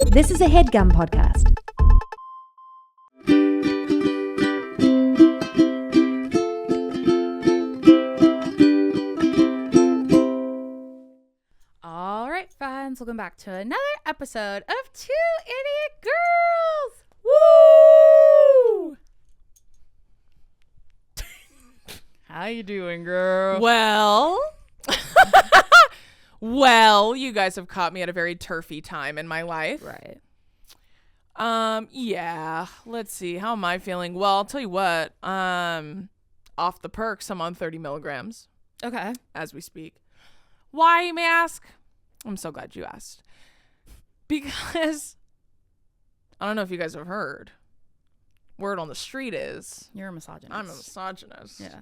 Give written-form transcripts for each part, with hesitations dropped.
This is a HeadGum podcast. All right, friends, welcome back to another episode of Two Idiot Girls. Woo! How you doing, girl? Well, you guys have caught me at a very turfy time in my life. Right. Yeah. Let's see. How am I feeling? Well, I'll tell you what. Off the perks, I'm on 30 milligrams Okay. as we speak. Why, you may ask? I'm so glad you asked. Because I don't know if you guys have heard. Word on the street is You're a misogynist. I'm a misogynist. Yeah.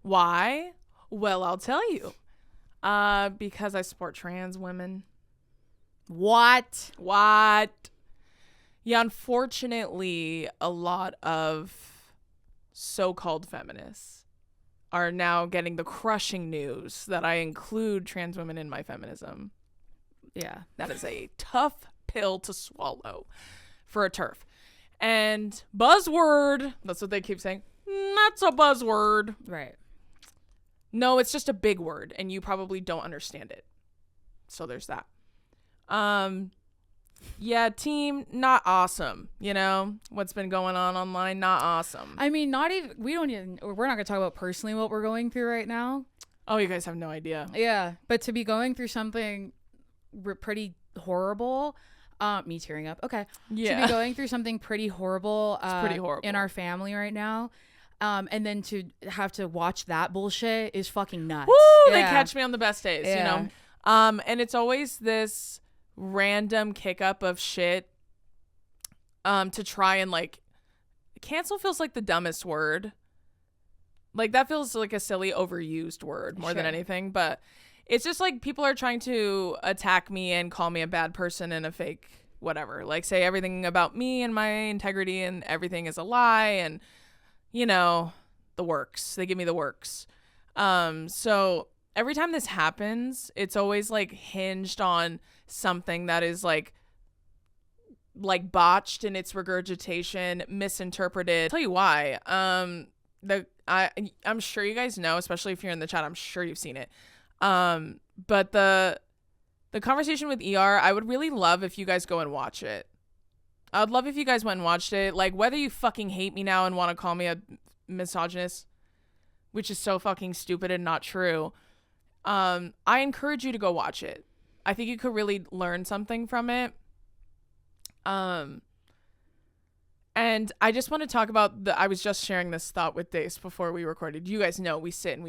Why? Well, I'll tell you. Because I support trans women. What? Yeah, unfortunately, a lot of so-called feminists are now getting the crushing news that I include trans women in my feminism. Yeah. That is a tough pill to swallow for a turf. And buzzword, that's what they keep saying. That's a buzzword. Right. No, it's just a big word, and you probably don't understand it. So there's that. Yeah, team, not awesome. You know, what's been going on online, not awesome. I mean, we're not going to talk about personally what we're going through right now. Oh, you guys have no idea. Yeah. But to be going through something pretty horrible, me tearing up. Okay. Yeah. To be going through something pretty horrible, pretty horrible. in our family right now. And then to have to watch that bullshit is fucking nuts. Woo! Yeah. They catch me on the best days, you know? And it's always this random kick up of shit to try and, like, cancel feels like the dumbest word. Like, that feels like a silly overused word more than anything. But it's just like people are trying to attack me and call me a bad person and a fake whatever. Like, say everything about me and my integrity and everything is a lie and, you know, the works. They give me the works. So every time this happens, it's always like hinged on something that is like botched in its regurgitation, misinterpreted. I'll tell you why. I'm sure you guys know, especially if you're in the chat, I'm sure you've seen it. But the conversation with ER, I would really love if you guys go and watch it. I would love if you guys went and watched it. Like, whether you fucking hate me now and want to call me a misogynist, which is so fucking stupid and not true, I encourage you to go watch it. I think you could really learn something from it. And I just want to talk about I was just sharing this thought with Dace before we recorded. You guys know we sit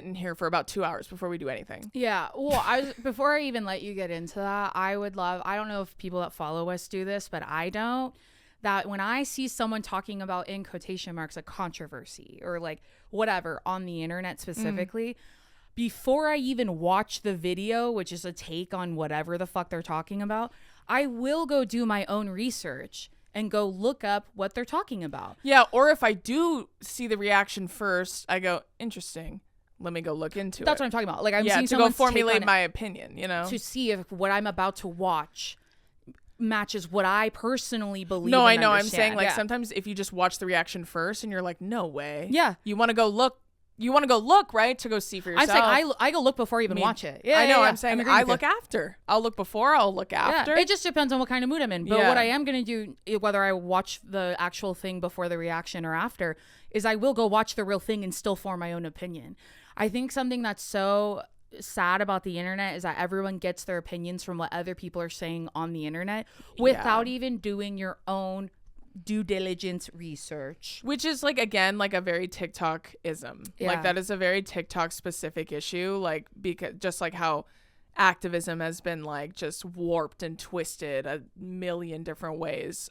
in here for about 2 hours before we do anything. Yeah. Well, before I even let you get into that, I don't know if people that follow us do this, but I don't, that when I see someone talking about, in quotation marks, a controversy or like whatever on the internet specifically, before I even watch the video, which is a take on whatever the fuck they're talking about, I will go do my own research and go look up what they're talking about. Yeah. Or if I do see the reaction first, I go, interesting. Let me go look into it. That's what I'm talking about. Like, I'm seeing to go formulate my opinion, you know, to see if what I'm about to watch matches what I personally believe. No, I and know. understand. I'm saying, like, sometimes if you just watch the reaction first and you're like, no way. Yeah. You want to go look, right? To go see for yourself. I'm saying I go look before I even watch it. Yeah, I know. yeah. I'm saying I look after. I'll look before. I'll look after. Yeah. It just depends on what kind of mood I'm in. But what I am going to do, whether I watch the actual thing before the reaction or after, is I will go watch the real thing and still form my own opinion. I think something that's so sad about the internet is that everyone gets their opinions from what other people are saying on the internet without even doing your own due diligence research, which is, like, again, like a very TikTok-ism. Like, that is a very TikTok specific issue, like, because just like how activism has been, like, just warped and twisted a million different ways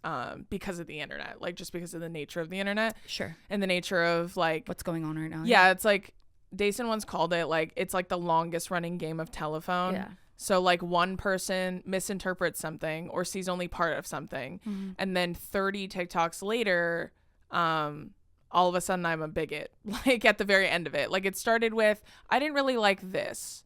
because of the internet, like, just because of the nature of the internet. Sure. And the nature of, like, what's going on right now. Yeah, it's like Dason once called it, like, it's like the longest running game of telephone. Yeah. So, like, one person misinterprets something or sees only part of something, and then 30 TikToks later, all of a sudden I'm a bigot, like, at the very end of it. Like, it started with, I didn't really like this.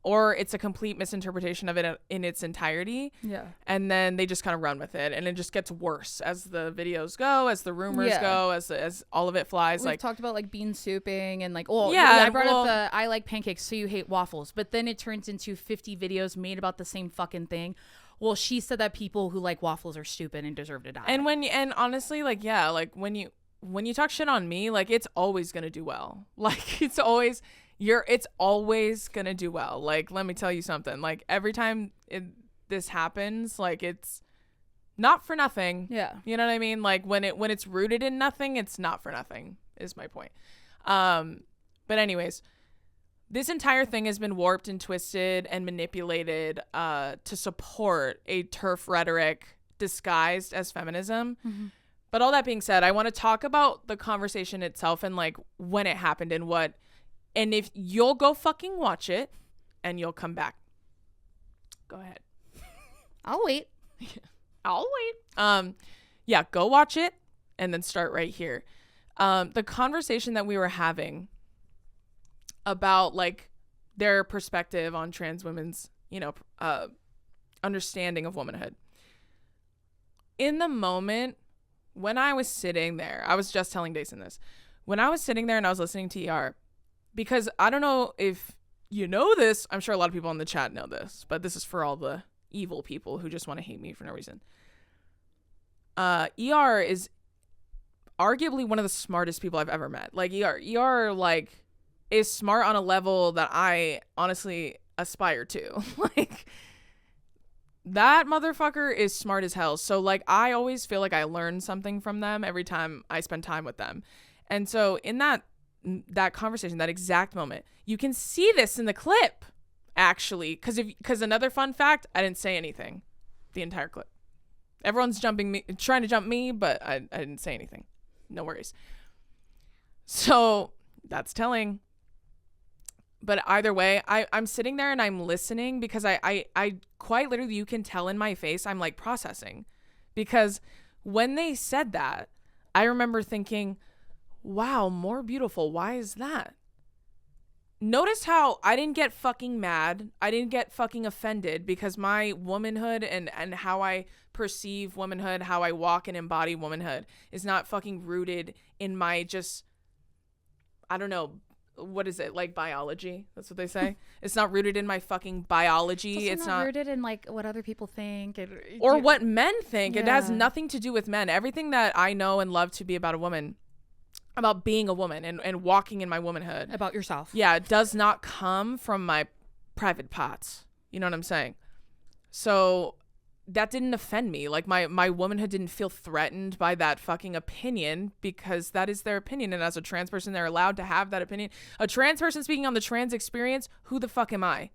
or it's a complete misinterpretation of it in its entirety. Yeah. And then they just kind of run with it, and it just gets worse as the videos go, as the rumors go, as all of it flies. We've like talked about like bean souping and like, I brought up the I like pancakes, so you hate waffles. But then it turns into 50 videos made about the same fucking thing. Well, she said that people who like waffles are stupid and deserve to die. And honestly, like, yeah, like when you talk shit on me, like, it's always gonna do well. Like, it's always gonna do well. Like, let me tell you something. Like, every time this happens, like, it's not for nothing. Yeah. You know what I mean? Like, when it's rooted in nothing, it's not for nothing, is my point. But anyways, this entire thing has been warped and twisted and manipulated to support a TERF rhetoric disguised as feminism. Mm-hmm. But all that being said, I want to talk about the conversation itself and like when it happened and if you'll go fucking watch it and you'll come back. Go ahead. I'll wait. I'll wait. Yeah, go watch it and then start right here. The conversation that we were having about like their perspective on trans women's, understanding of womanhood. In the moment when I was sitting there, I was just telling Dason this. When I was sitting there and I was listening to ER, because I don't know if you know this, I'm sure a lot of people in the chat know this, but this is for all the evil people who just want to hate me for no reason. ER is arguably one of the smartest people I've ever met. Like ER like is smart on a level that I honestly aspire to. Like, that motherfucker is smart as hell. So like, I always feel like I learn something from them every time I spend time with them. And so in that conversation, that exact moment, you can see this in the clip, actually, because another fun fact, I didn't say anything the entire clip. Everyone's trying to jump me, but I didn't say anything. No worries. So that's telling. But either way, I'm sitting there and I'm listening because I quite literally, you can tell in my face, I'm like processing. Because when they said that, I remember thinking, wow, more beautiful. Why is that? Notice how I didn't get fucking mad. I didn't get fucking offended because my womanhood and how I perceive womanhood, how I walk and embody womanhood is not fucking rooted in my just, I don't know, what is it, like biology? That's what they say. It's not rooted in my fucking biology. It's not rooted in like what other people think or what men think. Yeah. It has nothing to do with men. Everything that I know and love to be about a woman, about being a woman and walking in my womanhood, about yourself. Yeah, it does not come from my private parts. You know what I'm saying? So that didn't offend me. Like my womanhood didn't feel threatened by that fucking opinion because that is their opinion. And as a trans person, they're allowed to have that opinion. A trans person speaking on the trans experience, who the fuck am I?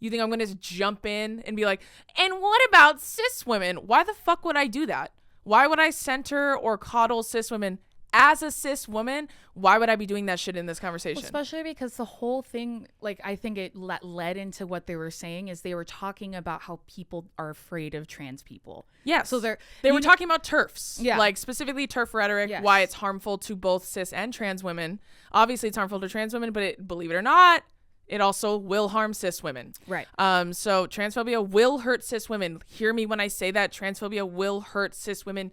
You think I'm going to jump in and be like, and what about cis women? Why the fuck would I do that? Why would I center or coddle cis women? As a cis woman, why would I be doing that shit in this conversation? Well, especially because the whole thing, like, I think it led into what they were saying is they were talking about how people are afraid of trans people. Yes. So they were talking about TERFs. Yeah. Like specifically TERF rhetoric, yes. Why it's harmful to both cis and trans women. Obviously it's harmful to trans women, but believe it or not, it also will harm cis women. Right. So transphobia will hurt cis women. Hear me when I say that. Transphobia will hurt cis women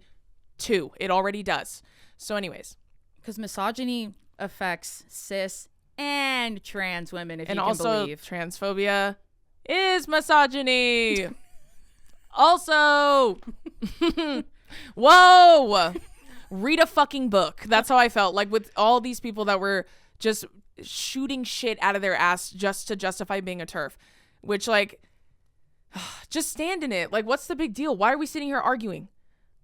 too. It already does. So anyways. Because misogyny affects cis and trans women, if and you can also believe. Transphobia is misogyny. Also. Whoa. Read a fucking book. That's how I felt. Like with all these people that were just shooting shit out of their ass just to justify being a TERF. Which like, just stand in it. Like what's the big deal? Why are we sitting here arguing?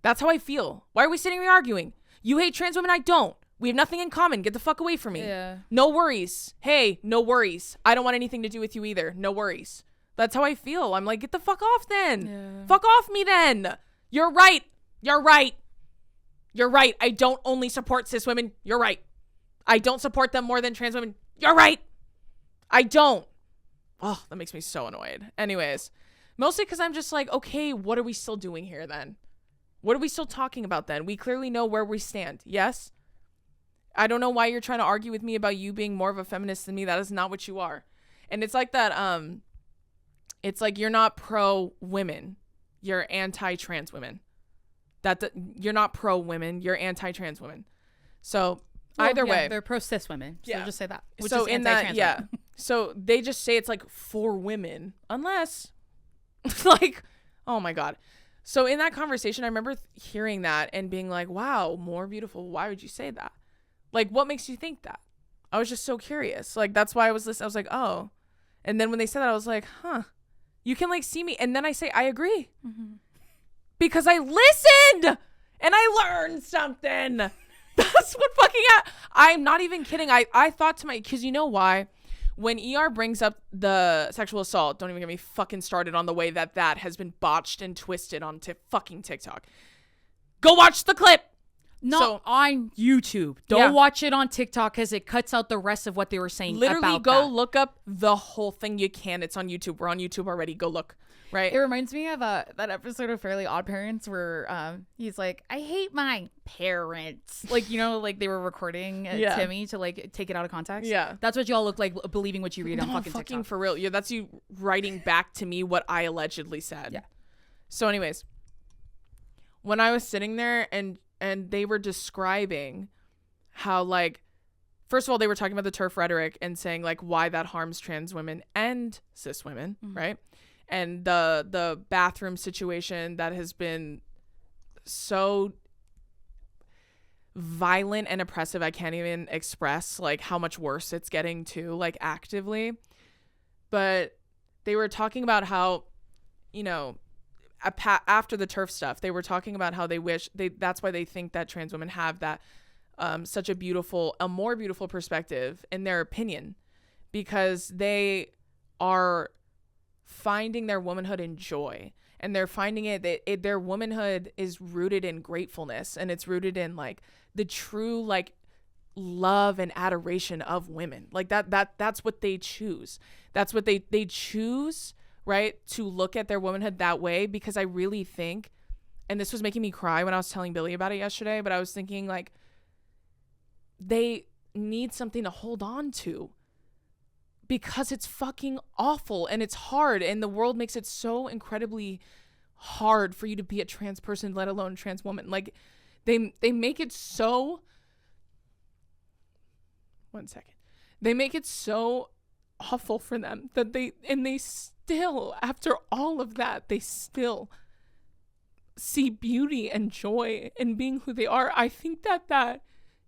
That's how I feel. Why are we sitting here arguing? You hate trans women, I don't. We have nothing in common. Get the fuck away from me. Yeah. No worries. Hey, no worries. I don't want anything to do with you either. No worries. That's how I feel. I'm like, get the fuck off then. Yeah. Fuck off me then. You're right. You're right. You're right. I don't only support cis women. You're right. I don't support them more than trans women. You're right. I don't. Oh, that makes me so annoyed. Anyways, mostly because I'm just like, okay, what are we still doing here then? What are we still talking about then? We clearly know where we stand. Yes? I don't know why you're trying to argue with me about you being more of a feminist than me. That is not what you are. And it's like that it's like you're not pro women, you're anti-trans women. You're not pro women, you're anti-trans women. So either way, they're pro cis women. So just say that. Which so is in that, women. So they just say it's like for women, unless like, oh my God. So in that conversation, I remember hearing that and being like, wow, more beautiful. Why would you say that? Like, what makes you think that? I was just so curious. Like, that's why I was listening. I was like, oh. And then when they said that, I was like, huh, you can like see me. And then I say, I agree. Mm-hmm. Because I listened and I learned something. That's what fucking I'm not even kidding. I thought to because you know why? When ER brings up the sexual assault, don't even get me fucking started on the way that has been botched and twisted on fucking TikTok. Go watch the clip. Not on YouTube. Don't watch it on TikTok because it cuts out the rest of what they were saying. Literally, go look up the whole thing you can. It's on YouTube. We're on YouTube already. Go look. Right. It reminds me of that episode of Fairly Odd Parents where he's like, I hate my parents. Like, you know, like they were recording Timmy to like take it out of context. Yeah. That's what y'all look like believing what you read on fucking TikTok. For real. Yeah, that's you writing back to me what I allegedly said. Yeah. So anyways, when I was sitting there and they were describing how like, first of all, they were talking about the TERF rhetoric and saying like why that harms trans women and cis women, right? And the bathroom situation that has been so violent and oppressive, I can't even express like how much worse it's getting too, like actively. But they were talking about how, you know, after the TERF stuff, they were talking about how that's why they think that trans women have that such a more beautiful perspective in their opinion, because they are finding their womanhood in joy, and they're finding their womanhood is rooted in gratefulness, and it's rooted in like the true like love and adoration of women. Like that's what they choose. That's what they choose, right? To look at their womanhood that way, because I really think, and this was making me cry when I was telling Billy about it yesterday, but I was thinking like they need something to hold on to, because it's fucking awful and it's hard, and the world makes it so incredibly hard for you to be a trans person, let alone a trans woman. Like they make it so, they make it so awful for them that they still, after all of that, they still see beauty and joy in being who they are. I think that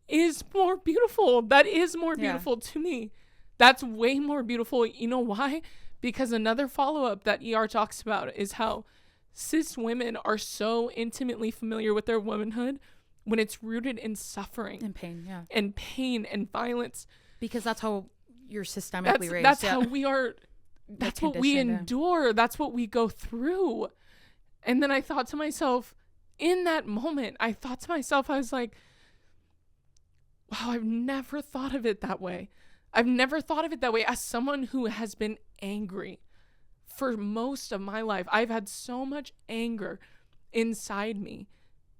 is more beautiful. That is more beautiful to me. That's way more beautiful. You know why? Because another follow-up that ER talks about is how cis women are so intimately familiar with their womanhood when it's rooted in suffering and pain, and pain and violence. Because that's how you're systemically raised. That's how we are. That's what we endure. That's what we go through. And then I thought to myself, in that moment, I was like, wow, I've never thought of it that way. I've never thought of it that way. As someone who has been angry for most of my life, I've had so much anger inside me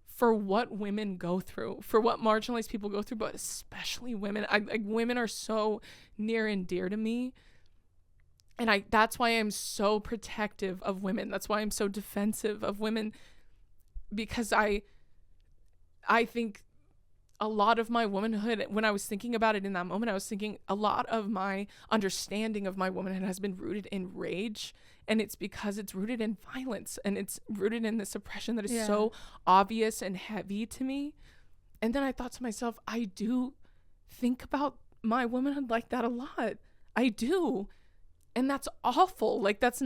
for what women go through, for what marginalized people go through, but especially women. Women are so near and dear to me. And that's why I'm so protective of women. That's why I'm so defensive of women, because I think a lot of my womanhood, when I was thinking about it in that moment, I was thinking a lot of my understanding of my womanhood has been rooted in rage, and it's because it's rooted in violence, and it's rooted in this oppression that is so obvious and heavy to me. And then I thought to myself, I do think about my womanhood like that a lot. I do. And that's awful. Like that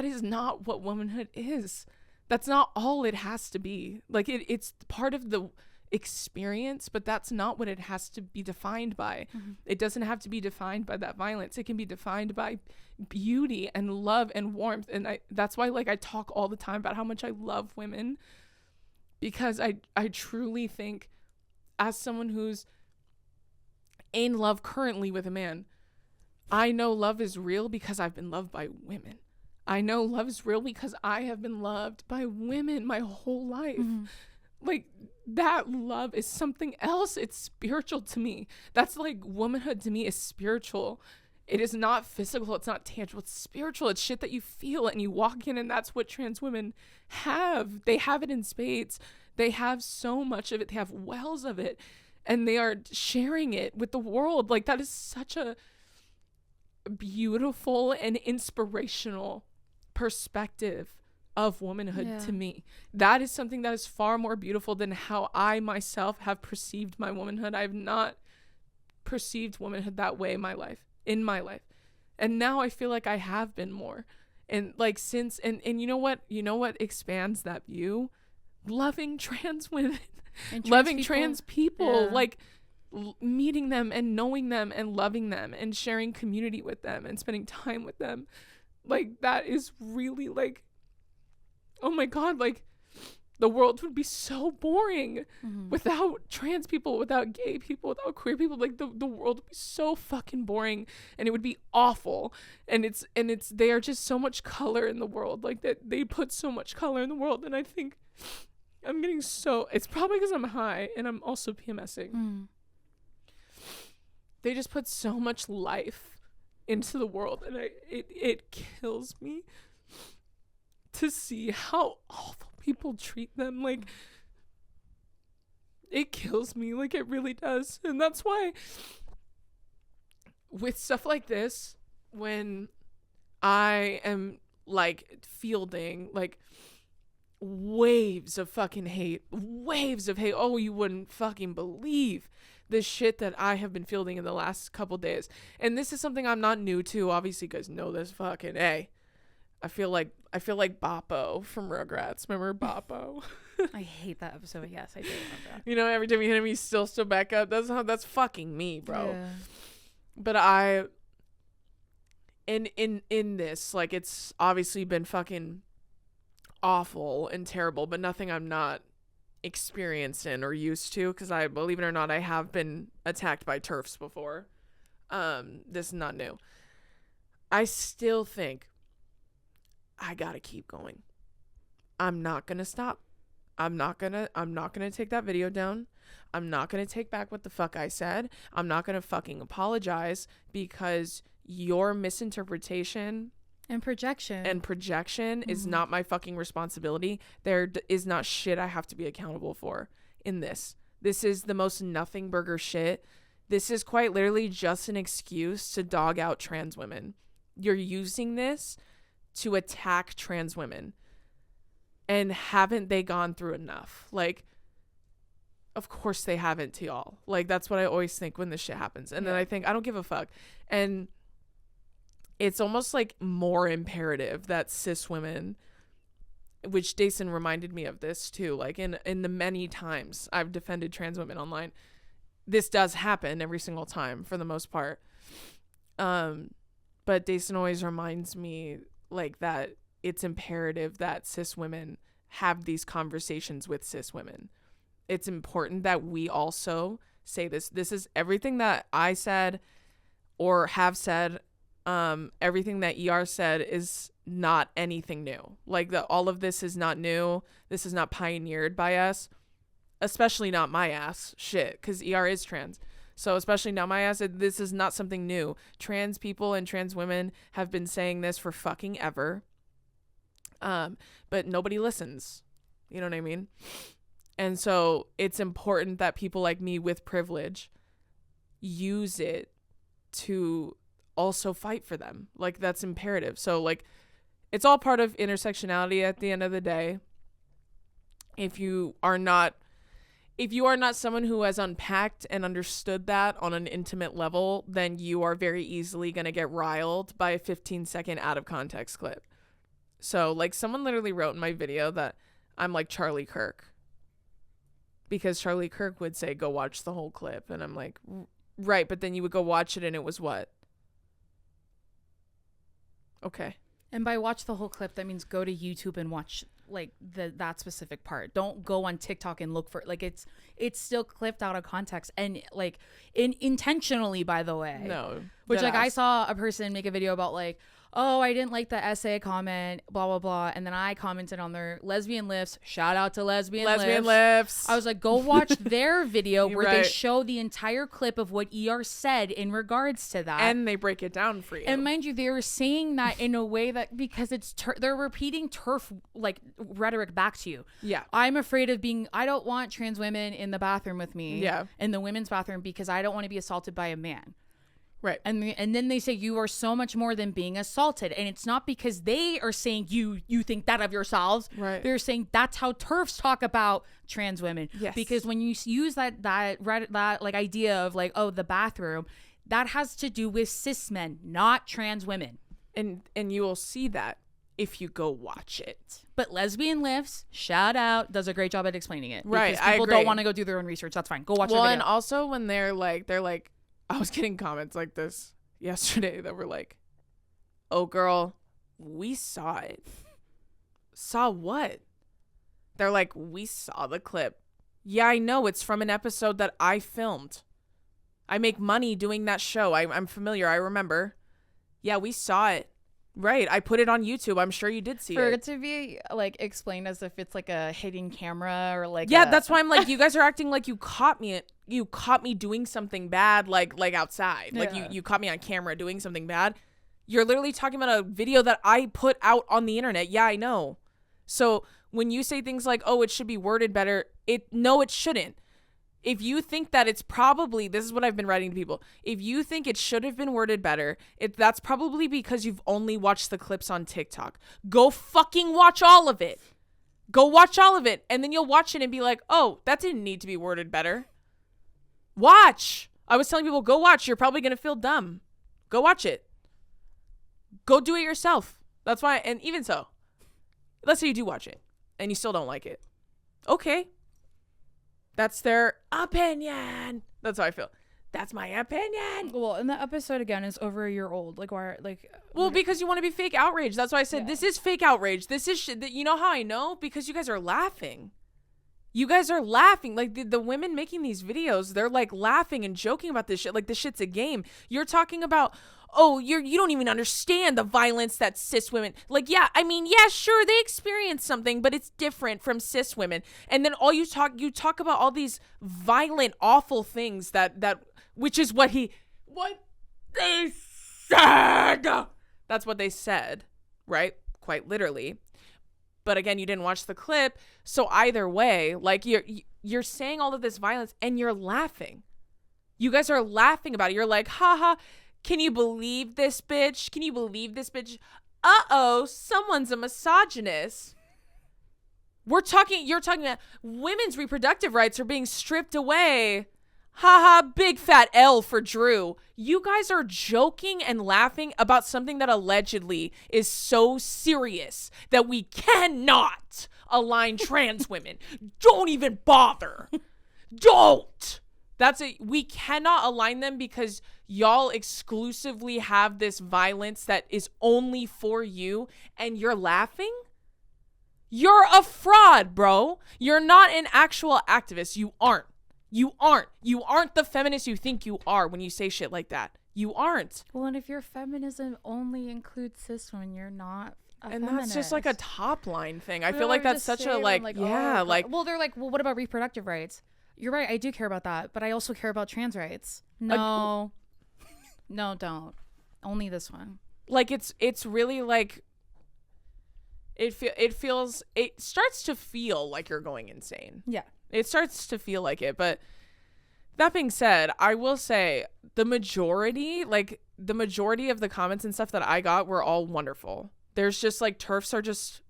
is not what womanhood is. That's not all it has to be. Like it's part of the experience, but that's not what it has to be defined by. It doesn't have to be defined by that violence. It can be defined by beauty and love and warmth. And that's why like I talk all the time about how much I love women, because I truly think, as someone who's in love currently with a man, I know love is real because I've been loved by women. I know love is real because I have been loved by women my whole life. Like that love is something else. It's spiritual to me. That's like womanhood to me is spiritual. It is not physical. It's not tangible. It's spiritual. It's shit that you feel and you walk in, and that's what trans women have. They have it in spades. They have so much of it. They have wells of it, and they are sharing it with the world. Like, that is such a beautiful and inspirational perspective of womanhood to me. That is something that is far more beautiful than how I myself have perceived my womanhood. I have not perceived womanhood that way in my life. And now I feel like I have been more. And like since and you know what expands that view? Loving trans women. And loving trans people. Like meeting them and knowing them and loving them and sharing community with them and spending time with them. Like, that is really like, oh my God, like the world would be so boring without trans people, without gay people, without queer people. Like the world would be so fucking boring, and it would be awful. And it's they are just so much color in the world. Like, that they put so much color in the world. And I think I'm getting it's probably because I'm high and I'm also PMSing. They just put so much life into the world, and it kills me to see how awful people treat them. Like, it kills me. Like, it really does. And that's why with stuff like this, when I am like fielding like waves of hate, oh, you wouldn't fucking believe the shit that I have been fielding in the last couple days. And this is something I'm not new to. Obviously, you guys know this. Fucking A. I feel like Boppo from Rugrats. Remember Boppo? I hate that episode. Yes, I do remember that. You know, every time you hit him, he's still back up. That's fucking me, bro. Yeah. But in this, like, it's obviously been fucking awful and terrible, but nothing I'm not experienced in or used to, because I, believe it or not, I have been attacked by TERFs before. This is not new. I still think I gotta keep going. I'm not gonna stop. I'm not gonna take that video down. I'm not gonna take back what the fuck I said. I'm not gonna fucking apologize, because your misinterpretation and projection is not my fucking responsibility. There is not shit I have to be accountable for in this. This is the most nothing burger shit. This is quite literally just an excuse to dog out trans women. You're using this to attack trans women. And haven't they gone through enough? Like, of course they haven't, to y'all. Like, that's what I always think when this shit happens. And then I think, I don't give a fuck. And it's almost like more imperative that cis women, which Dason reminded me of this too, like in the many times I've defended trans women online, this does happen every single time for the most part. But Dason always reminds me like that it's imperative that cis women have these conversations with cis women. It's important that we also say this. This is everything that I said or have said. Everything that ER said is not anything new. Like, all of this is not new. This is not pioneered by us, especially not my ass. Shit, because ER is trans. So especially not my ass. This is not something new. Trans people and trans women have been saying this for fucking ever. But nobody listens. You know what I mean? And so it's important that people like me with privilege use it to also fight for them. Like, that's imperative. So, like, it's all part of intersectionality at the end of the day. If you are not someone who has unpacked and understood that on an intimate level, then you are very easily going to get riled by a 15-second out of context clip. So, like, someone literally wrote in my video that I'm like Charlie Kirk, because Charlie Kirk would say, go watch the whole clip. And I'm like, right, but then you would go watch it and it was what? Okay. And by watch the whole clip, that means go to YouTube and watch like that specific part. Don't go on TikTok and look for like it's still clipped out of context and like intentionally, by the way. No. Which like I saw a person make a video about like, oh, I didn't like the essay comment, blah, blah, blah. And then I commented on their lesbian lifts. Shout out to lesbian lifts. I was like, go watch their video where they Right. show the entire clip of what ER said in regards to that. And they break it down for you. And mind you, they were saying that in a way that because they're repeating turf like rhetoric back to you. Yeah. I'm afraid of I don't want trans women in the bathroom with me. Yeah. In the women's bathroom because I don't want to be assaulted by a man. Right. And then they say you are so much more than being assaulted. And it's not because they are saying you think that of yourselves. Right. They're saying that's how TERFs talk about trans women. Yes. Because when you use that like idea of like, oh, the bathroom, that has to do with cis men, not trans women. And you will see that if you go watch it. But Lesbian Lifts, shout out, does a great job at explaining it. Right, Because I people agree. don't want to go do their own research. That's fine. Go watch Well, their and video. also when they're like, I was getting comments like this yesterday that were like, oh, girl, we saw it. Saw what? They're like, we saw the clip. Yeah, I know. It's from an episode that I filmed. I make money doing that show. I'm familiar. I remember. Yeah, we saw it. Right. I put it on YouTube. I'm sure you did see For it. it to be like explained as if it's like a hidden camera or like Yeah, that's why I'm like, you guys are acting like you caught me doing something bad, like outside. Yeah. Like you caught me on camera doing something bad. You're literally talking about a video that I put out on the internet. Yeah, I know. So when you say things like, oh, it should be worded better, no, it shouldn't. If you think that it's probably, this is what I've been writing to people. If you think it should have been worded better, that's probably because you've only watched the clips on TikTok. Go fucking watch all of it. Go watch all of it. And then you'll watch it and be like, oh, that didn't need to be worded better. Watch. I was telling people, go watch. You're probably going to feel dumb. Go watch it. Go do it yourself. That's why. And even so, let's say you do watch it and you still don't like it. Okay. That's their opinion. That's how I feel. That's my opinion. Well, and the episode again is over a year old. Like why? Like Well, because you want to be fake outrage. That's why I said Yeah. this is fake outrage. This is shit that, you know how I know? Because you guys are laughing. You guys are laughing. Like the women making these videos, they're like laughing and joking about this shit. Like this shit's a game. You're talking about, oh, you don't even understand the violence that cis women, like, yeah, I mean, yeah, sure, they experience something, but it's different from cis women. And then you talk about all these violent, awful things that which is what they said. That's what they said, right? Quite literally. But again, you didn't watch the clip. So either way, like you're saying all of this violence and you're laughing. You guys are laughing about it. You're like, haha, can you believe this bitch? Can you believe this bitch? Uh-oh, someone's a misogynist. You're talking about women's reproductive rights are being stripped away. Haha, big fat L for Drew. You guys are joking and laughing about something that allegedly is so serious that we cannot align trans women. Don't even bother. Don't. We cannot align them because y'all exclusively have this violence that is only for you and you're laughing? You're a fraud, bro. You're not an actual activist. You aren't. You aren't the feminist you think you are when you say shit like that. You aren't. well, and if your feminism only includes cis women, you're not a And feminist. that's just like a top line thing. I Well, feel like they're that's just such a saying, like, oh, yeah, God. like, well, they're like, well, what about reproductive rights? You're right, I do care about that, but I also care about trans rights. No, no, don't. Only this one. like it's really like it starts to feel like you're going insane. Yeah. It starts to feel like it. But that being said, I will say the majority of the comments and stuff that I got were all wonderful. There's just like TERFs are just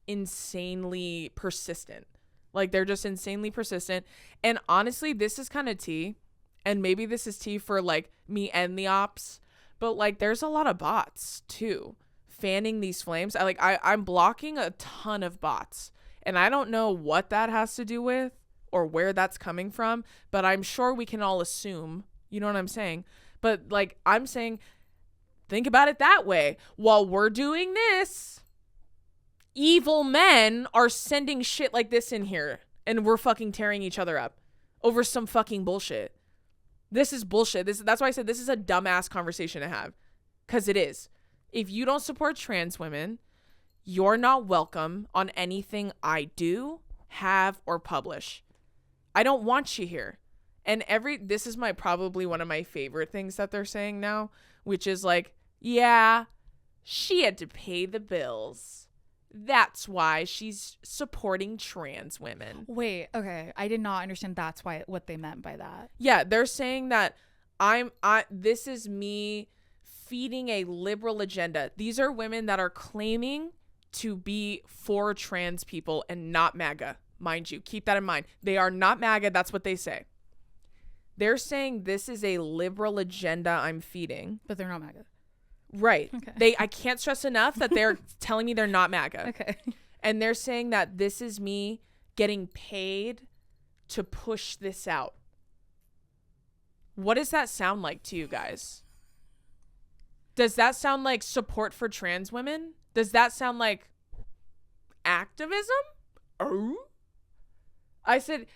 insanely persistent. Like they're just insanely persistent. And honestly, this is kind of tea. And maybe this is tea for like me and the ops. But like there's a lot of bots too fanning these flames. I'm blocking a ton of bots. And I don't know what that has to do with or where that's coming from, but I'm sure we can all assume, you know what I'm saying? But like I'm saying, think about it that way. While we're doing this, evil men are sending shit like this in here and we're fucking tearing each other up over some fucking bullshit. This is bullshit. That's why I said this is a dumbass conversation to have. 'Cause it is. If you don't support trans women, you're not welcome on anything I do, have, or publish. I don't want you here. And this is probably one of my favorite things that they're saying now, which is like, yeah, she had to pay the bills. That's why she's supporting trans women. Wait, okay. I did not understand that's what they meant by that. Yeah, they're saying that this is me feeding a liberal agenda. These are women that are claiming to be for trans people and not MAGA. Mind you, keep that in mind. They are not MAGA. That's what they say. They're saying this is a liberal agenda I'm feeding. But they're not MAGA. Right. Okay. I can't stress enough that they're telling me they're not MAGA. Okay. And they're saying that this is me getting paid to push this out. What does that sound like to you guys? Does that sound like support for trans women? Does that sound like activism? Oh. I said,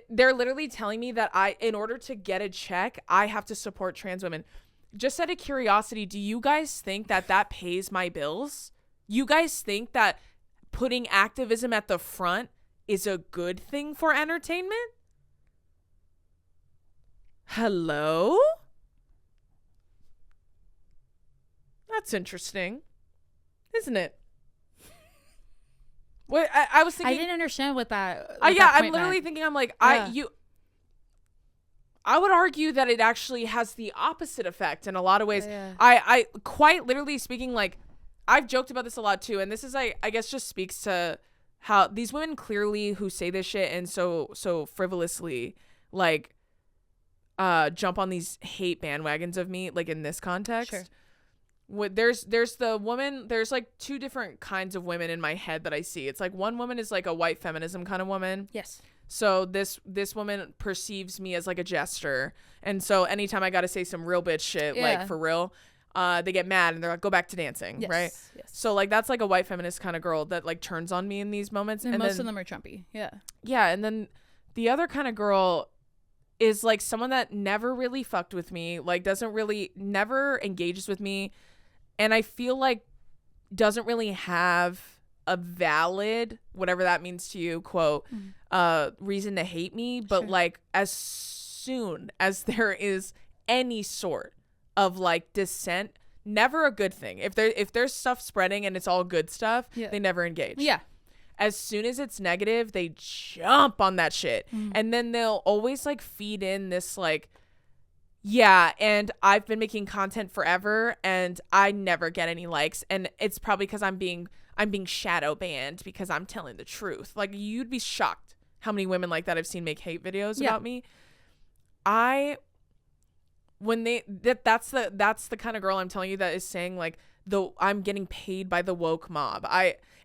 they're literally telling me that in order to get a check, I have to support trans women. Just out of curiosity, do you guys think that pays my bills? You guys think that putting activism at the front is a good thing for entertainment? Hello? That's interesting, isn't it? What I was thinking. I didn't understand what that. I'm literally thinking. I'm like, I would argue that it actually has the opposite effect in a lot of ways. Yeah. I quite literally speaking, like, I've joked about this a lot too, and this is I guess just speaks to how these women clearly who say this shit and so frivolously like jump on these hate bandwagons of me, like in this context. Sure. There's the woman, there's like two different kinds of women in my head that I see. It's like one woman is like a white feminism kind of woman. Yes. So this woman perceives me as like a jester. And so anytime I got to say some real bitch shit, like for real, they get mad and they're like, go back to dancing. Yes. Right. Yes. So like, that's like a white feminist kind of girl that like turns on me in these moments. And most of them are Trumpy. Yeah. Yeah. And then the other kind of girl is like someone that never really fucked with me, like never engages with me. And I feel like doesn't really have a valid, whatever that means to you, quote, reason to hate me. But like as soon as there is any sort of like dissent, never a good thing. If there's stuff spreading and it's all good stuff, they never engage. Yeah. As soon as it's negative, they jump on that shit. And then they'll always like feed in this like, yeah, and I've been making content forever and I never get any likes, and it's probably because I'm being shadow banned because I'm telling the truth. Like, you'd be shocked how many women like that I've seen make hate videos about me. That's the kind of girl I'm telling you that is saying like I'm getting paid by the woke mob.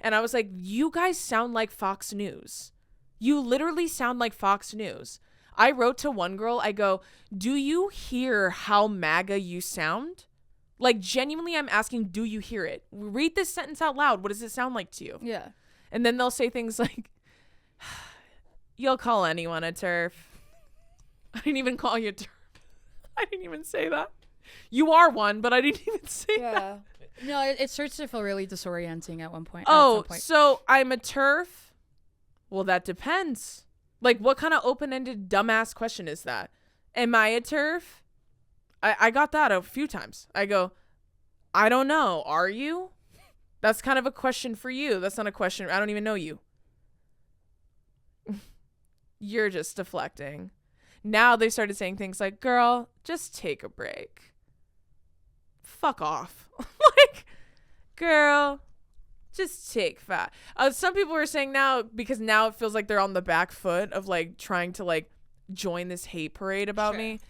And I was like, you guys sound like Fox News. You literally sound like Fox News. I wrote to one girl, I go, do you hear how MAGA you sound? Like, genuinely, I'm asking, do you hear it? Read this sentence out loud. What does it sound like to you? Yeah. And then they'll say things like, you'll call anyone a TERF. I didn't even call you a TERF. I didn't even say that. You are one, but I didn't even say that. No, it starts to feel really disorienting at one point. Oh, so I'm a TERF? Well, that depends. Like, what kind of open-ended dumbass question is that? Am I a TERF? I got that a few times. I go, I don't know. Are you? That's kind of a question for you. That's not a question. I don't even know you. You're just deflecting. Now they started saying things like, girl, just take a break. Fuck off. Like, girl, just take fat. Some people are saying now, because now it feels like they're on the back foot of like trying to like join this hate parade about me.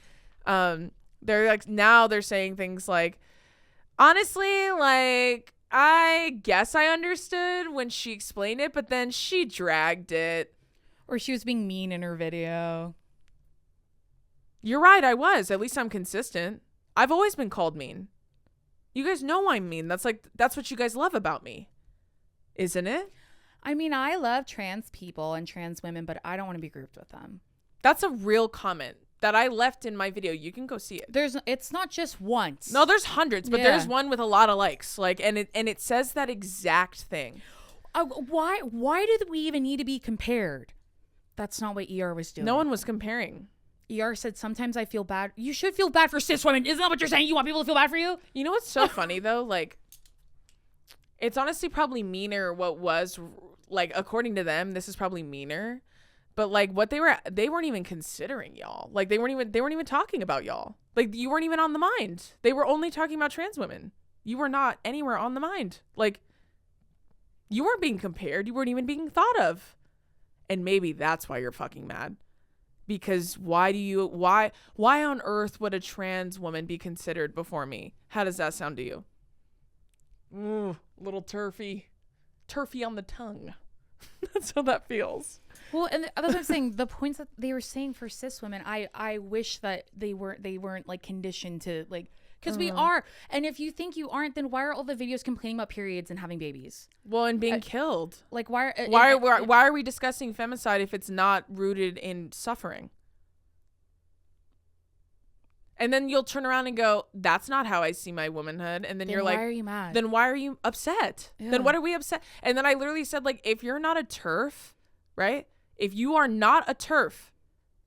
They're like, now they're saying things like, honestly, like, I guess I understood when she explained it, but then she dragged it. Or she was being mean in her video. You're right, I was. At least I'm consistent. I've always been called mean. You guys know I'm mean. That's what you guys love about me. Isn't it? I mean, I love trans people and trans women, but I don't want to be grouped with them. That's a real comment that I left in my video. You can go see it. It's not just once. No, there's hundreds, but Yeah. there's one with a lot of likes. Like, and it says that exact thing. Why did we even need to be compared? That's not what ER was doing. No one was comparing. ER said, sometimes I feel bad. You should feel bad for cis women. Isn't that what you're saying? You want people to feel bad for you? You know what's so funny though? Like, it's honestly probably meaner what was, like, according to them, this is probably meaner. But like what they weren't even considering y'all. Like they weren't even talking about y'all. Like you weren't even on the mind. They were only talking about trans women. You were not anywhere on the mind. Like you weren't being compared. You weren't even being thought of. And maybe that's why you're fucking mad. Because why on earth would a trans woman be considered before me? How does that sound to you? Ooh, little turfy on the tongue. That's how that feels. Well, and that's what I'm saying. The points that they were saying for cis women, I wish that they weren't like conditioned to like, because we are. And if you think you aren't, then why are all the videos complaining about periods and having babies? Well, and being killed. Like why are we discussing femicide if it's not rooted in suffering? And then you'll turn around and go, that's not how I see my womanhood. And then you're like, why are you mad? Then why are you upset? Yeah. Then what are we upset? And then I literally said, like, if you're not a TERF, right? If you are not a TERF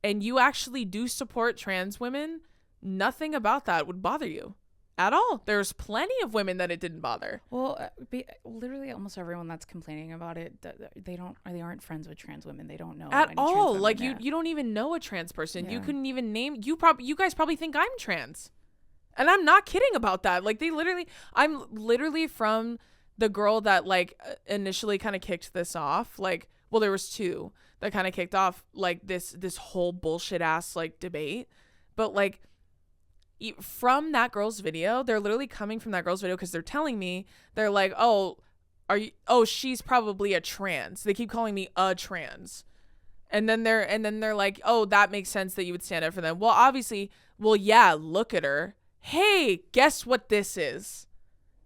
and you actually do support trans women, nothing about that would bother you at all. There's plenty of women that it didn't bother. Well, literally almost everyone that's complaining about it, they aren't friends with trans women. They don't know At any all. trans women. Like Yeah. you don't even know a trans person. Yeah. You couldn't even name, you guys probably think I'm trans. And I'm not kidding about that. Like I'm literally from the girl that like initially kind of kicked this off. Like, well, there was two that kind of kicked off like this whole bullshit ass like debate. But like from that girl's video, they're literally coming from that girl's video because they're telling me, they're like, she's probably a trans. They keep calling me a trans. And then they're like, oh, that makes sense that you would stand up for them. Well, obviously, yeah, look at her. Hey, guess what this is?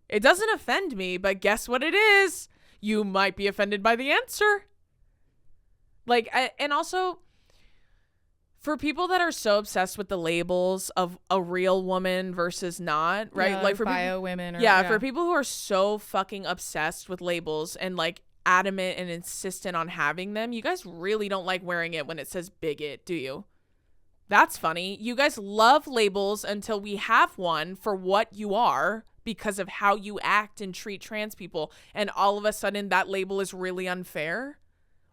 It doesn't offend me, but guess what it is? You might be offended by the answer. Like, and also, for people that are so obsessed with the labels of a real woman versus not, right? Yeah, like for bio women. for people who are so fucking obsessed with labels and like adamant and insistent on having them, you guys really don't like wearing it when it says bigot, do you? That's funny. You guys love labels until we have one for what you are because of how you act and treat trans people, and all of a sudden that label is really unfair.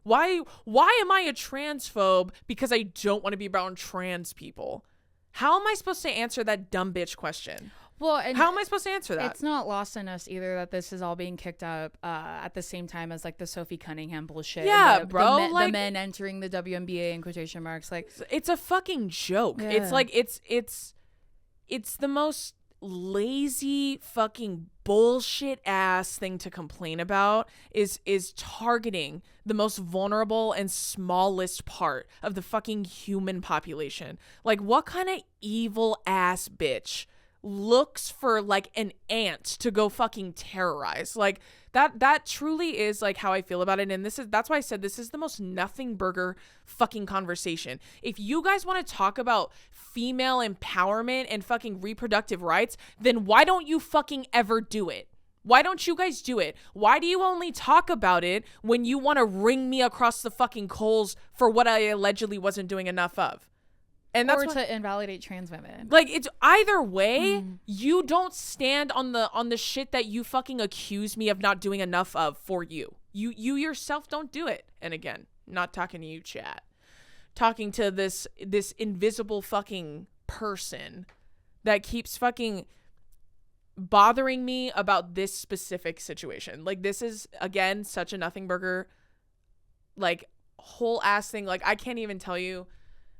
Why am I a transphobe? Because I don't want to be around trans people. How am I supposed to answer that dumb bitch question? Well, and how am I supposed to answer that? It's not lost on us either that this is all being kicked up at the same time as like the Sophie Cunningham bullshit. Yeah, bro. Like, the men entering the WNBA in quotation marks. Like, it's a fucking joke. Yeah. It's like it's the most lazy fucking bullshit ass thing to complain about is targeting the most vulnerable and smallest part of the fucking human population. Like, what kind of evil ass bitch looks for like an ant to go fucking terrorize? Like, that truly is like how I feel about it. And that's why I said this is the most nothing burger fucking conversation. If you guys want to talk about female empowerment and fucking reproductive rights, then why don't you fucking ever do it? Why don't you guys do it? Why do you only talk about it when you want to wring me across the fucking coals for what I allegedly wasn't doing enough of? And that's to invalidate trans women. Like, it's either way, you don't stand on the shit that you fucking accuse me of not doing enough of for you. You yourself don't do it. And again, not talking to you, chat. Talking to this invisible fucking person that keeps fucking bothering me about this specific situation. Like, this is, again, such a nothing burger, like, whole ass thing. Like, I can't even tell you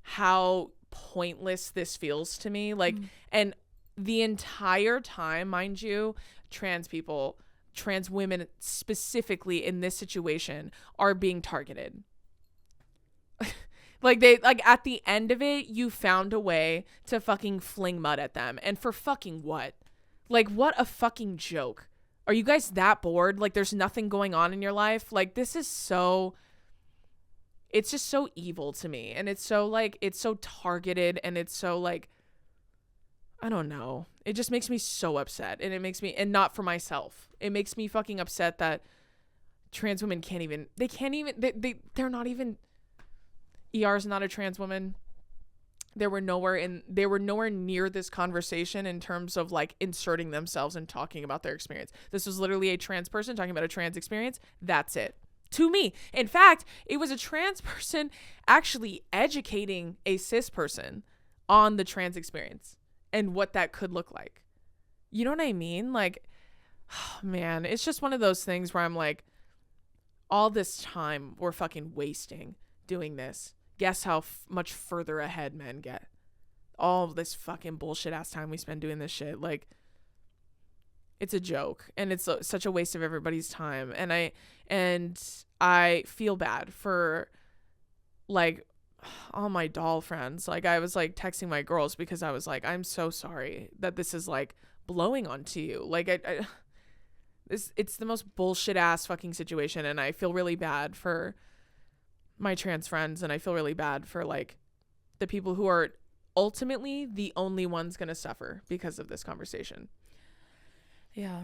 how pointless this feels to me. Like, and the entire time, mind you, trans people, trans women specifically in this situation are being targeted. Like, at the end of it, you found a way to fucking fling mud at them. And for fucking what? Like, what a fucking joke. Are you guys that bored? Like, there's nothing going on in your life? Like, this is so... it's just so evil to me. And it's so like, it's so targeted, and it's so like, I don't know. It just makes me so upset. And it makes me, and not for myself, it makes me fucking upset that trans women they're not even, ER's not a trans woman. They were nowhere near this conversation in terms of like inserting themselves and talking about their experience. This was literally a trans person talking about a trans experience. That's it. To me. In fact, it was a trans person actually educating a cis person on the trans experience and what that could look like. You know what I mean? Like, oh, man, it's just one of those things where I'm like, all this time we're fucking wasting doing this. Guess how much further ahead men get. All this fucking bullshit ass time we spend doing this shit. Like, it's a joke, and it's such a waste of everybody's time. And I feel bad for like all my doll friends. Like, I was like texting my girls because I was like, I'm so sorry that this is like blowing onto you. Like, it's the most bullshit ass fucking situation, and I feel really bad for my trans friends, and I feel really bad for like the people who are ultimately the only ones gonna suffer because of this conversation. Yeah.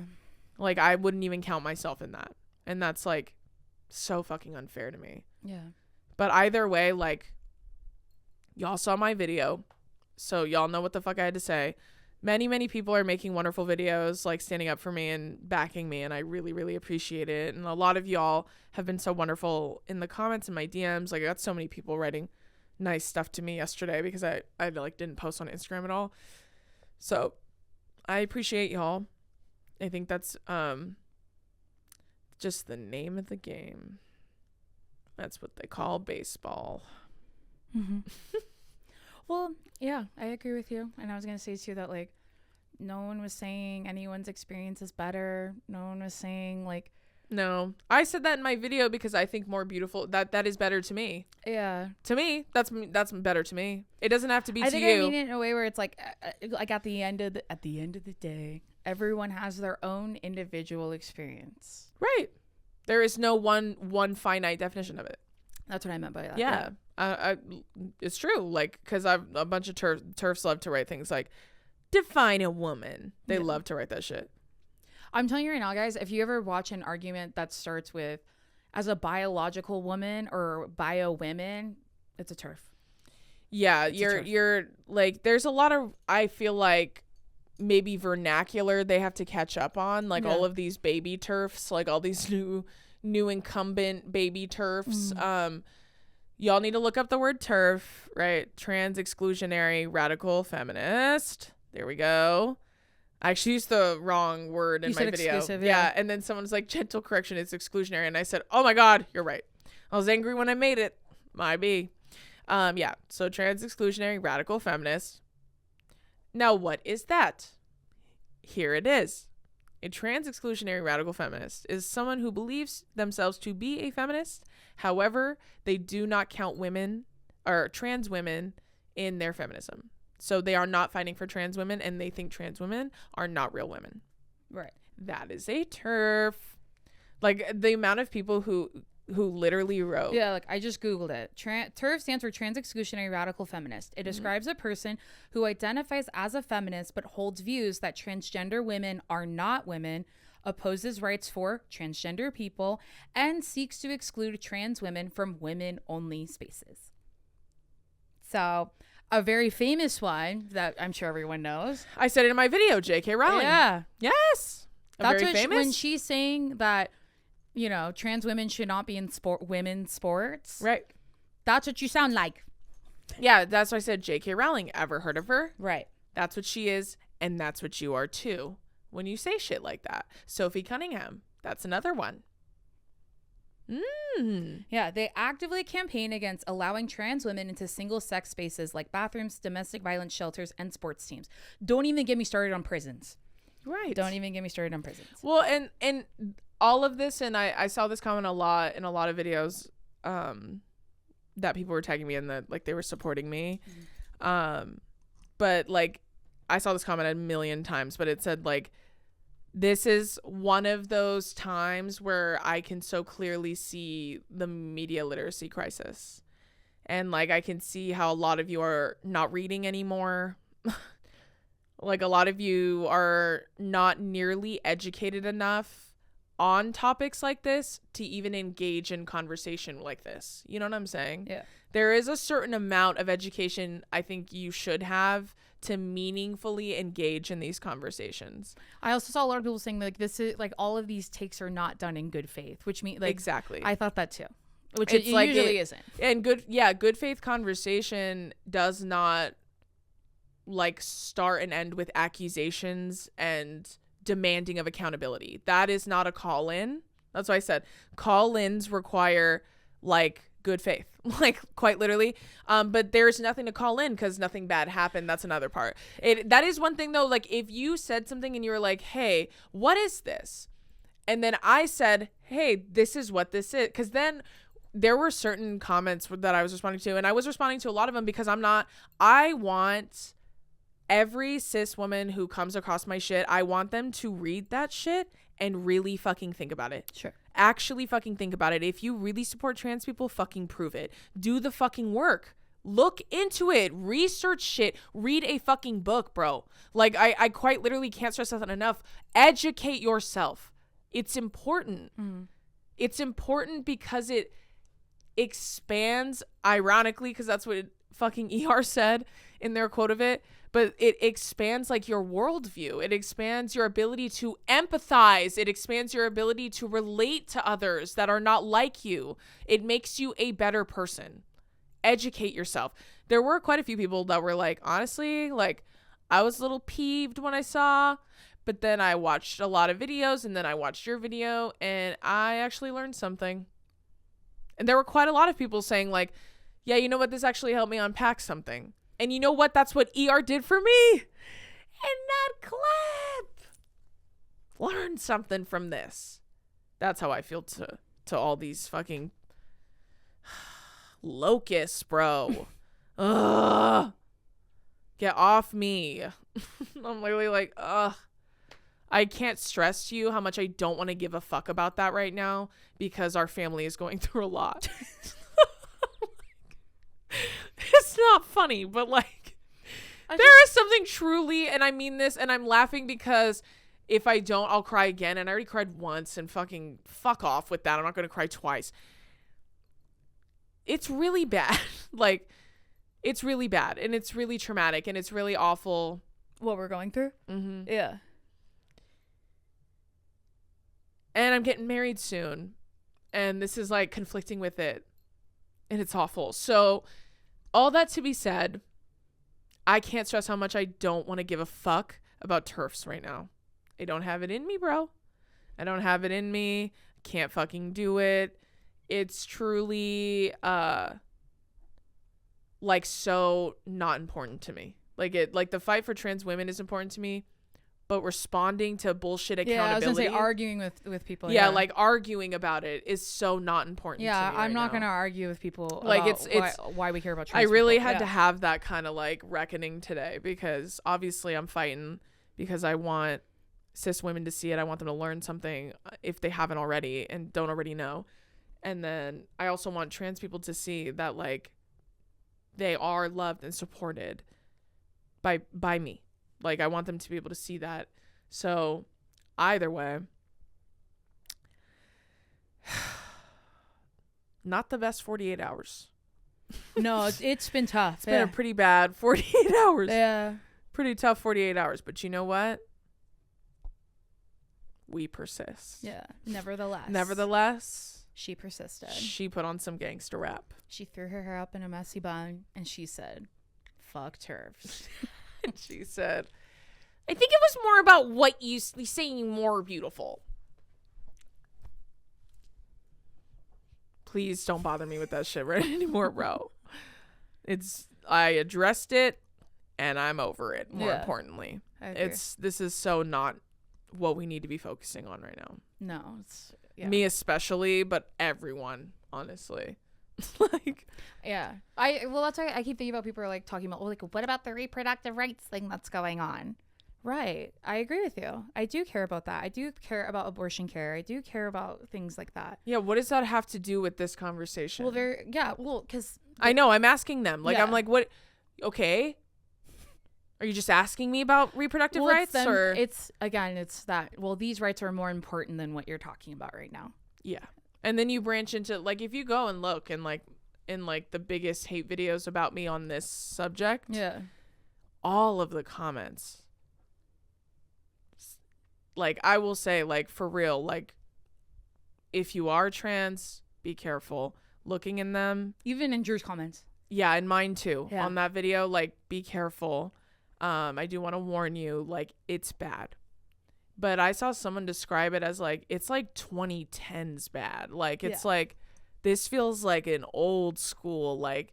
Like, I wouldn't even count myself in that, and that's like so fucking unfair to me. Yeah. But either way, like, y'all saw my video, so y'all know what the fuck I had to say. Many people are making wonderful videos, like standing up for me and backing me, and I really, really appreciate it. And a lot of y'all have been so wonderful in the comments and my DMs. Like, I got so many people writing nice stuff to me yesterday because I like didn't post on Instagram at all. So I appreciate y'all. I think that's just the name of the game. That's what they call baseball. Mm-hmm. Well, yeah, I agree with you. And I was going to say too that like no one was saying anyone's experience is better. No one was saying like, no, I said that in my video because I think more beautiful, that is better to me. Yeah. To me, that's better to me. It doesn't have to be to you. I think I mean it in a way where it's like at the end of the day, everyone has their own individual experience. Right. There is no one finite definition of it. That's what I meant by that. Yeah. It's true. Like, because a bunch of TERFs love to write things like, define a woman. They love to write that shit. I'm telling you right now, guys, if you ever watch an argument that starts with, as a biological woman or bio women, it's a TERF. Yeah. It's you're like, there's a lot of, I feel like, maybe vernacular they have to catch up on, like all of these baby TERFs, like all these new incumbent baby TERFs. Y'all need to look up the word TERF, right? Trans exclusionary radical feminist. There we go. I actually used the wrong word in my video. Yeah, and then someone's like, gentle correction, it's exclusionary, and I said, oh my god, you're right. I was angry when I made it. My B. Yeah, so trans exclusionary radical feminist. Now, what is that? Here it is. A trans exclusionary radical feminist is someone who believes themselves to be a feminist. However, they do not count women or trans women in their feminism. So they are not fighting for trans women, and they think trans women are not real women. Right. That is a TERF. Like, the amount of people who literally wrote. Yeah, like I just Googled it. TERF stands for Trans Exclusionary Radical Feminist. It describes a person who identifies as a feminist but holds views that transgender women are not women, opposes rights for transgender people, and seeks to exclude trans women from women-only spaces. So, a very famous one that I'm sure everyone knows. I said it in my video, J.K. Rowling. Yeah. Yes. That's very famous. When she's saying that, you know, trans women should not be in women's sports. Right. That's what you sound like. Yeah, that's why I said J.K. Rowling. Ever heard of her? Right. That's what she is, and that's what you are too when you say shit like that. Sophie Cunningham. That's another one. Yeah, they actively campaign against allowing trans women into single-sex spaces like bathrooms, domestic violence shelters, and sports teams. Don't even get me started on prisons. Right. Don't even get me started on prisons. Well, and all of this, and I saw this comment a lot in a lot of videos that people were tagging me in, that like they were supporting me. But like I saw this comment a million times, but it said like, this is one of those times where I can so clearly see the media literacy crisis. And like, I can see how a lot of you are not reading anymore. Like, a lot of you are not nearly educated enough on topics like this to even engage in conversation like this. You know what I'm saying? Yeah. There is a certain amount of education I think you should have to meaningfully engage in these conversations. I also saw a lot of people saying like this is like all of these takes are not done in good faith, which means like Exactly. I thought that too, which It's it like usually isn't. And good faith conversation does not like start and end with accusations and demanding of accountability. That is not a call in. That's why I said call ins require like good faith, like quite literally. But there's nothing to call in because nothing bad happened. That's another part. That is one thing though. Like, if you said something and you were like, hey, what is this? And then I said, hey, this is what this is. Because then there were certain comments that I was responding to, and I was responding to a lot of them because I want every cis woman who comes across my shit, I want them to read that shit and really fucking think about it. Sure. Actually fucking think about it. If you really support trans people, fucking prove it. Do the fucking work. Look into it. Research shit. Read a fucking book, bro. Like, I quite literally can't stress that enough. Educate yourself. It's important. It's important because it expands, ironically, because that's what fucking ER said in their quote of it, but it expands like your worldview. It expands your ability to empathize. It expands your ability to relate to others that are not like you. It makes you a better person. Educate yourself. There were quite a few people that were like, honestly, like, I was a little peeved when I saw, but then I watched a lot of videos, and then I watched your video, and I actually learned something. And there were quite a lot of people saying like, yeah, you know what? This actually helped me unpack something. And you know what? That's what ER did for me. In that clip. Learn something from this. That's how I feel to all these fucking locusts, bro. Ugh. Get off me. I'm literally like, ugh. I can't stress to you how much I don't want to give a fuck about that right now because our family is going through a lot. It's not funny, but like, there is something truly, and I mean this, and I'm laughing because if I don't, I'll cry again. And I already cried once, and fucking fuck off with that. I'm not going to cry twice. It's really bad. Like, it's really bad, and it's really traumatic, and it's really awful. What we're going through? Mm-hmm. Yeah. And I'm getting married soon, and this is like conflicting with it, and it's awful. So all that to be said, I can't stress how much I don't want to give a fuck about TERFs right now. I don't have it in me, bro. I don't have it in me. Can't fucking do it. It's truly like so not important to me. Like the fight for trans women is important to me, but responding to bullshit accountability. Yeah, I was gonna say arguing with people. Yeah, like arguing about it is so not important. Yeah, to me I'm not now. gonna argue with people Like, about it's why we care about trans I really people. had to have that kind of like reckoning today because obviously I'm fighting because I want cis women to see it. I want them to learn something if they haven't already and don't already know. And then I also want trans people to see that like they are loved and supported by me. Like, I want them to be able to see that. So either way, not the best 48 hours. No, it's been tough. It's been a pretty bad 48 hours. Yeah. Pretty tough 48 hours. But you know what? We persist. Yeah. Nevertheless, she persisted. She put on some gangster rap. She threw her hair up in a messy bun and she said, fuck TERFs. She said, I think it was more about what you saying more beautiful. Please don't bother me with that shit right anymore, bro. I addressed it and I'm over it. More importantly, this is so not what we need to be focusing on right now. No, it's me especially, but everyone, honestly. Like, yeah, that's why I keep thinking about people are like talking about, well, like, what about the reproductive rights thing that's going on Right. I agree with you. I do care about that. I do care about abortion care. I do care about things like that. Yeah, what does that have to do with this conversation? Well, because I know, I'm asking them. Like, Yeah. I'm like, what? Okay. Are you just asking me about reproductive rights? Or it's that, well, these rights are more important than what you're talking about right now. yeah. And then you branch into, like, if you go and look and, like, in, like, the biggest hate videos about me on this subject, Yeah. all of the comments, like, I will say, like, for real, like, if you are trans, be careful looking in them. Even in Drew's comments. Yeah, and mine too. Yeah. On that video, like, be careful. I do want to warn you, like, it's bad. But I saw someone describe it as, like, it's like 2010s bad. Like, it's like, this feels like an old school, like,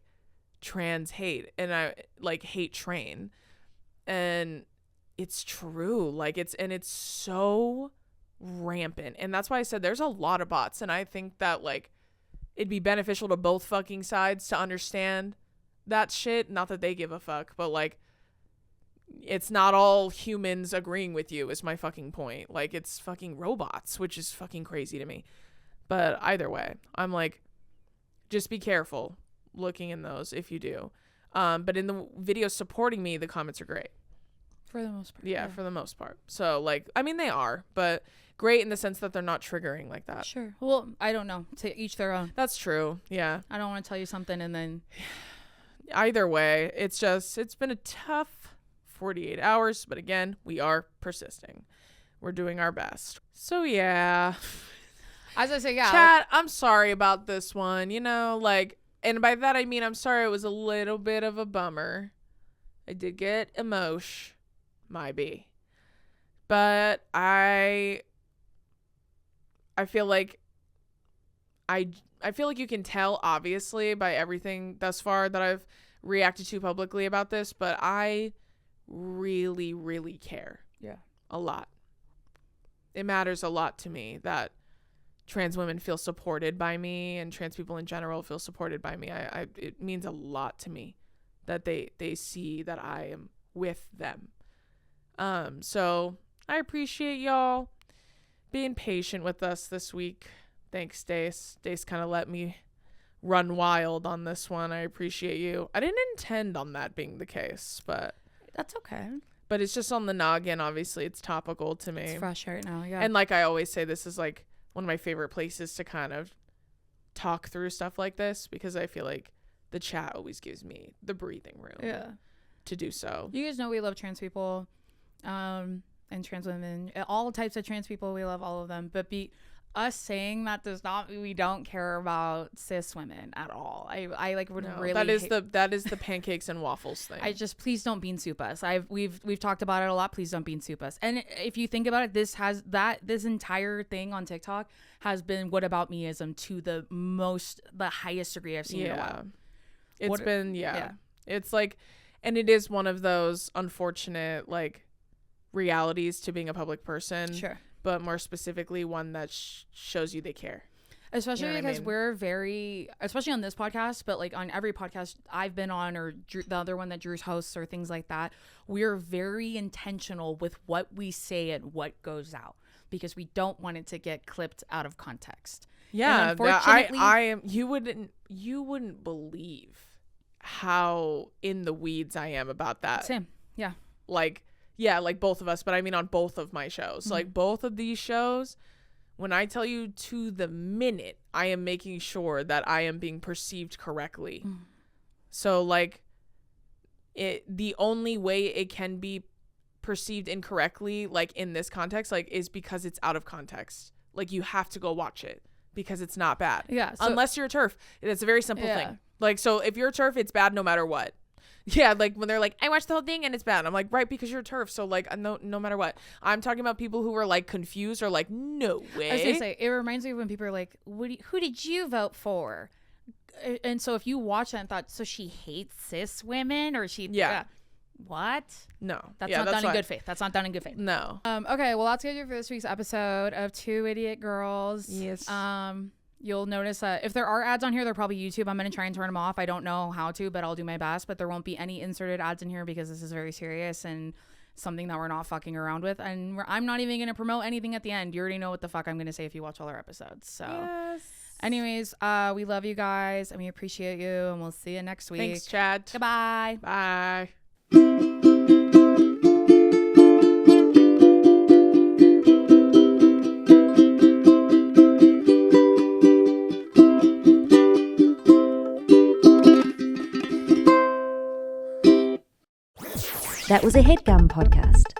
trans hate. And I, like, hate train. And it's true. Like, it's so rampant. And that's why I said there's a lot of bots. And I think that, like, it'd be beneficial to both fucking sides to understand that shit. Not that they give a fuck, but, like, it's not all humans agreeing with you is my fucking point. Like, it's fucking robots, which is fucking crazy to me. But either way, I'm like, just be careful looking in those if you do. But in the videos supporting me, the comments are great. For the most part. Yeah, for the most part. So, like, I mean, they are, but great in the sense that they're not triggering like that. Sure. Well, I don't know. To each their own. That's true. Yeah. I don't want to tell you something and then. Either way, it's been a tough 48 hours, but again, we are persisting. We're doing our best. So, yeah. As I say, yeah. Chat, I'm sorry about this one, you know, like, and by that I mean I'm sorry it was a little bit of a bummer. I did get emotion. Might be. But I feel like I feel like you can tell obviously by everything thus far that I've reacted to publicly about this, but I really, really care. Yeah. A lot. It matters a lot to me that trans women feel supported by me and trans people in general feel supported by me. It means a lot to me that they see that I am with them. So I appreciate y'all being patient with us this week. Thanks, Dace. Dace kind of let me run wild on this one. I appreciate you. I didn't intend on that being the case, but That's okay. but it's just on the noggin. Obviously, it's topical to me. It's fresh right now. Yeah. And like I always say, this is like one of my favorite places to kind of talk through stuff like this because I feel like the chat always gives me the breathing room to do so. You guys know we love trans people. And trans women, all types of trans people, we love all of them. But us saying that does not mean we don't care about cis women at all. I like would really. That is the pancakes and waffles thing. I just please don't bean soup us. We've talked about it a lot. Please don't bean soup us. And if you think about it, this entire thing on TikTok has been whataboutism to the highest degree I've seen in a while. It's like, and it is one of those unfortunate like realities to being a public person. Sure. But more specifically one that shows you they care. Especially because we're very, especially on this podcast, but like on every podcast I've been on or the other one that Drew's hosts or things like that, we're very intentional with what we say and what goes out because we don't want it to get clipped out of context. Yeah, unfortunately, I am. You wouldn't believe how in the weeds I am about that. Same. Yeah. Like both of us, but I mean on both of my shows. Mm-hmm. Like both of these shows, when I tell you to the minute, I am making sure that I am being perceived correctly. Mm. So like the only way it can be perceived incorrectly, like in this context, like is because it's out of context. Like you have to go watch it because it's not bad. Yeah. So, unless you're a TERF. It's a very simple thing. Like, so if you're a TERF, it's bad no matter what. Yeah, like when they're like, I watched the whole thing and it's bad. I'm like, right, because you're a TERF. So like, no matter what. I'm talking about people who are like confused or like, no way. I was gonna say, it reminds me of when people are like, who did you vote for? And so if you watch that and thought, so she hates cis women or she, what? No, that's not done in good faith. That's not done in good faith. No. Okay, well, that's it for this week's episode of Two Idiot Girls. Yes. You'll notice that if there are ads on here, they're probably YouTube. I'm going to try and turn them off. I don't know how to, but I'll do my best. But there won't be any inserted ads in here because this is very serious and something that we're not fucking around with. And I'm not even going to promote anything at the end. You already know what the fuck I'm going to say if you watch all our episodes. So Yes. anyways, we love you guys and we appreciate you, and we'll see you next week. Thanks, Chad. Goodbye. Bye. That was a HeadGum podcast.